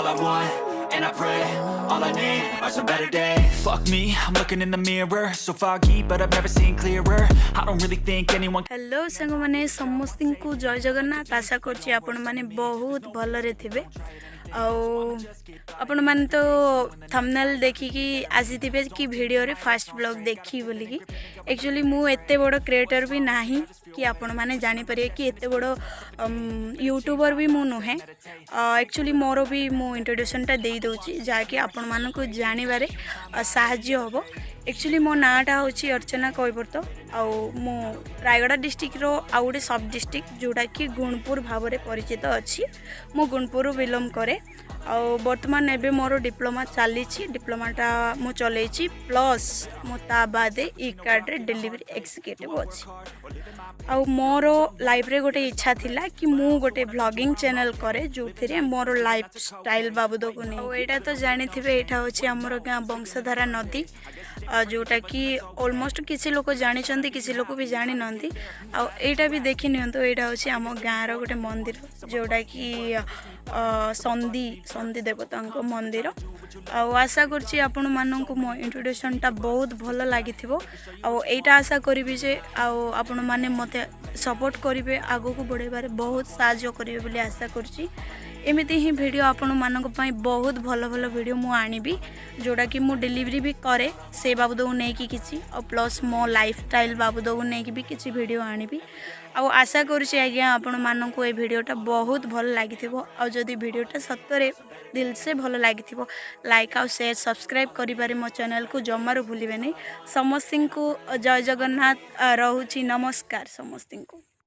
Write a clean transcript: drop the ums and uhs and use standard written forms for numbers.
all I want, and I pray, all I need are some better days. Fuck me, I'm looking in the mirror, so foggy, but I've never seen clearer. I don't really think anyone. Hello सांग मैंने समस्त को जय जगन्नाथ आशा करछि आपण माने बहुत भलरे थिबे आपण माने तो थंबनेल देखिकी आसीथिबे कि वीडियो रे फर्स्ट ब्लॉग देखी बोली कि एक्चुअली मु एते बड़ क्रिएटर भी नाही कि आपण माने जानि परिए कि एते बड़ यूट्यूबर भी मु नुहे एक्चुअली मोर भी मु इंट्रोडक्शन टा दे दोची जाके आपण माने को जानिबारे सहाय्य होबो। एक्चुअली मो नाटा होची अर्चना कैवर्त मु रायगड़ा डिस्ट्रिक्ट रो आउ गोटे सब डिस्ट्रिक्ट जोड़ा कि गुणपुर भाव में परिचित अच्छी मु गुणपुर बिलोंग करे बर्तमान एबे मोर डिप्लोमा चली डिप्लोमाटा मु चलैछि प्लस मु ता बादे ई कार्ड रे डिलीवरी एक्जिक्यूटिव अच्छी मोर लाइफ रे गोटे इच्छा थिला कि मु गोटे ब्लॉगिंग चैनल करे जो थे मोर लाइफ स्टाइल बाबद को नहीं एटा तो जानी थे एटा होछि हमर गाँ वंशधारा नदी जोटा कि ऑलमोस्ट किसी लोग जानी किसी लोग भी जानी नंदी आईटा भी देखी नियंतु एटा होछि आम गाँव रो गोटे मंदिर जोटा कि संदी देवता मंदिर आशा करछि आपण माननकु मो इंट्रोडक्शन टा बहुत भल लागि थिबो एटा आशा करिवि जे आपण माने मते सपोर्ट करिवे आगो को बढ़ेबारे बहुत साहाय्य करिवे बोली आशा करछि। एमिति ही वीडियो आपण मानक पई बहुत भल भल वीडियो मु आनिबी जोड़ा कि मु डिलीवरी भी करे से बाबद को नहीं कि किसी और प्लस मो लाइफ स्टाइल बाबद को नहीं कि भी किसी वीडियो आनिबी आशा करुँचे आज्ञा आपण मानक ये वीडियोटा बहुत भल लगी और जदि वीडियोटा सतरे दिल से भल लगी लाइक आउ शेयर सब्सक्राइब करें मो चैनल को जमारू भूलिए नहीं। समस्त को जय जगन्नाथ रोची नमस्कार समस्त को।